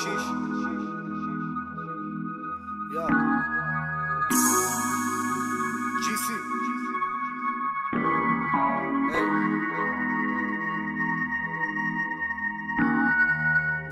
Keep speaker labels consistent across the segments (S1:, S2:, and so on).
S1: יא GC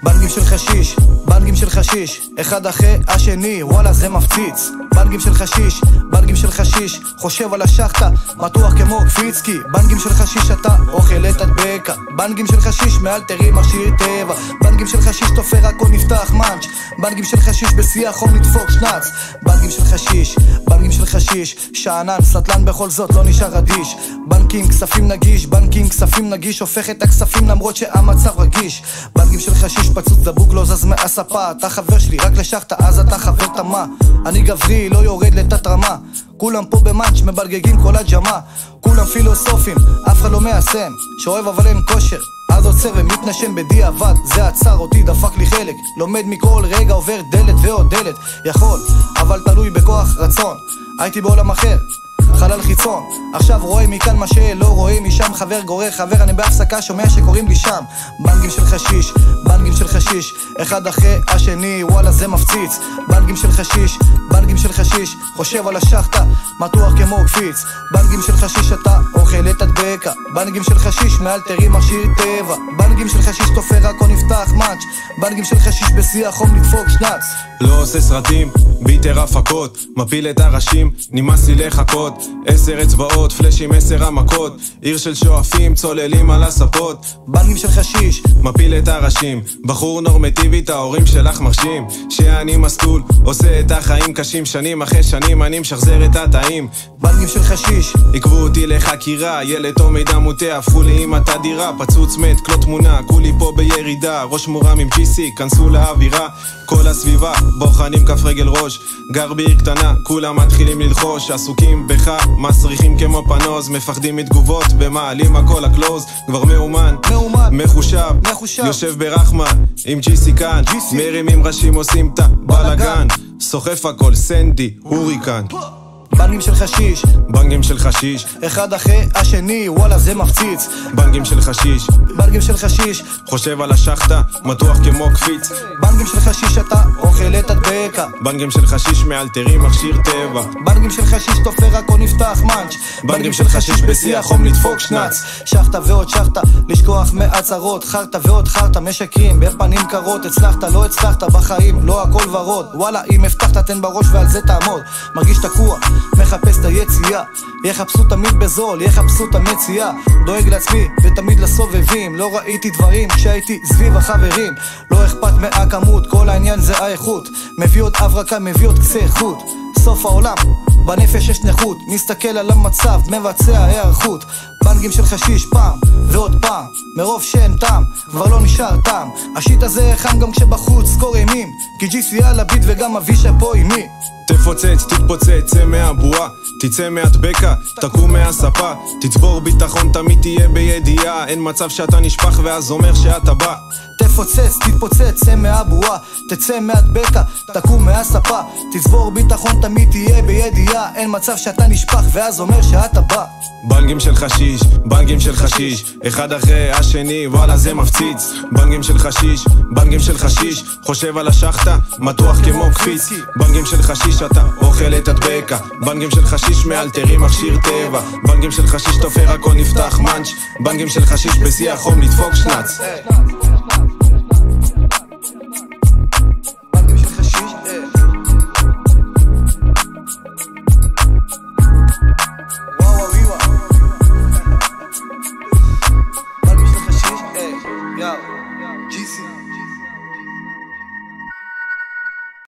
S1: בנגים של חשיש, בנגים של חשיש, אחד אחרי השני, וואלה זה מפציץ. בנגים של חשיש, בנגים של חשיש, חושב על השחטה, מתוח כמו קפיצקי. בנגים של חשיש אתה אוכל את הדבקה, בנגים של חשיש מאלתרים מכשיר טבע. בנגים של חשיש תופר הכל נפתח מאנץ', בנגים של חשיש בשיא החום לדפוק שנץ. בנגים של חשיש, בנגים של חשיש, שענן, סטלן בכל זאת לא נשאר אדיש. בנקים כספים נגיש, בנקים כספים נגיש, הופך את הכספים למרות שהמצב רגיש. בנגים של חשיש פצוץ דבוק לא זז מהספה, אתה חבר שלי רק לשחטה אז אתה חבר תמה. אני גברי לא יורד לתת רמה, כולם פה במאנץ' מבלגגים כל הג'מה. כולם פילוסופים, אף אחד לא מיישם, שאוהב אבל אין כושר אז עוצר ומתנשם בדיעבד. זה עצר אותי, דפק לי חלק, לומד מכל רגע, עובר דלת ועוד דלת. יכול, אבל תלוי בכוח רצון, הייתי בעולם אחר, חלל חיצון, עכשיו רואה מכאן מה שלא רואה משם. חבר גורר חבר, אני בהפסקה שומע שקוראים לי שם. בנגים של חשיש, בנגים של חשיש, אחד אחרי השני, וואלה זה מפציץ. בנגים של חשיש, בנגים של חשיש, חושב על השחטה, מתוח כמו קפיץ. בנגים של חשיש אתה אוכל את הדבקה, בנגים של חשיש מאלתרים מכשיר טבע. בנגים של חשיש תופר הכל נפתח מאנץ', בנגים של חשיש בשיא החום לדפוק שנץ.
S2: לא עושה סרטים, ביטר הפקות, מפיל את הראשים, נמאס לי לחכות. 10 אצבעות, פלשים 10 המכות, עיר של שואפים, צוללים על הספות.
S1: בנגים של חשיש,
S2: מפיל את הראשים, בחור נורמטיבי, את ההורים שלך מרשים. שאני מסטול, עושה את החיים קשים, שנים אחרי שנים אני משחזר את התאים.
S1: בנגים של חשיש,
S2: עקבו אותי לחקירה, ילד או מידע מוטה, הפכו לי עם התדירה. פצוץ מת, קלוט תמונה, כולי פה בירידה, ראש מורם עם GC, כנסו לאווירה. כל הסביבה, בוחנים כף רגל ראש, גר בעיר קטנה, כולם מתחילים ללחוש. עסוקים בך, מסריחים כמו פנוז, מפחדים מתגובות, במעלים הכל הקלוז. כבר מאומן, מחושב, יושב ברחמה, עם GC כאן, מרימים ראשים עושים את הבלגן. סוחף הכל, סנדי, הוריקן.
S1: בנגים של חשיש,
S2: בנגים של חשיש,
S1: אחד אחרי השני, וואלה זה מפציץ.
S2: בנגים של חשיש,
S1: בנגים של חשיש,
S2: חושב על השחטה, מתוח כמו קפיץ.
S1: בנגים של חשיש אתה אוכל את הדבקה,
S2: בנגים של חשיש מאלתרים מכשיר טבע.
S1: בנגים של חשיש תופר הכל נפתח מאנץ',
S2: בנגים של חשיש בשיא החום לדפוק שנץ.
S1: שחטה ועוד שחטה, לשכוח מהצהרות, חרטה ועוד חרטה, משקרים בפנים קרות. הצלחת לא הצלחת בחיים, לא הכל ורוד, וואלה אם הבטחת תן בראש ועל זה תעמוד. מרגיש תקוע, מחפש את היציאה, יחפשו תמיד בזול, יחפשו את המציאה. דואג לעצמי ותמיד לסובבים, לא ראיתי דברים כשהייתי סביב החברים. לא אכפת מהכמות, כל העניין זה האיכות, מביא עוד אברקה, מביא עוד קצה איכות. סוף העולם, בנפש יש נכות, מסתכל על המצב, מבצע הערכות. בנגים של חשיש פעם ועוד פעם, מרוב שאין טעם, כבר לא נשאר טעם. השיט הזה חם גם כשבחוץ קור אימים, כי GC על הביט וגם אבישה פה אימי.
S2: תפוצץ, תתפוצץ, צא מהבועה, תצא מהדבקה, תקום מהספה. תצבור ביטחון, תמיד תהיה בידיעה, אין מצב שאתה נשפח ואז אומר שאתה בא.
S1: תפוצץ, תתפוצץ, צא מהבועה, תצא מהדבקה, תקום מהספה. תצבור ביטחון, תמיד תהיה בידיעה, אין מצב שאתה נשפח ואז אומר שאתה בא.
S2: בנגים של חשיש, בנגים של חשיש, אחד אחרי השני, וואלה זה מפציץ. בנגים של חשיש, בנגים של חשיש, חושב על השחטה, מתוח כמו קפיץ. בנגים של חשיש אתה אוכל את הדבקה, בנגים של חשיש מאלתרים מכשיר טבע. בנגים של חשיש תופר הכל נפתח מאנץ', בנגים של חשיש בשיא החום לדפוק שנץ.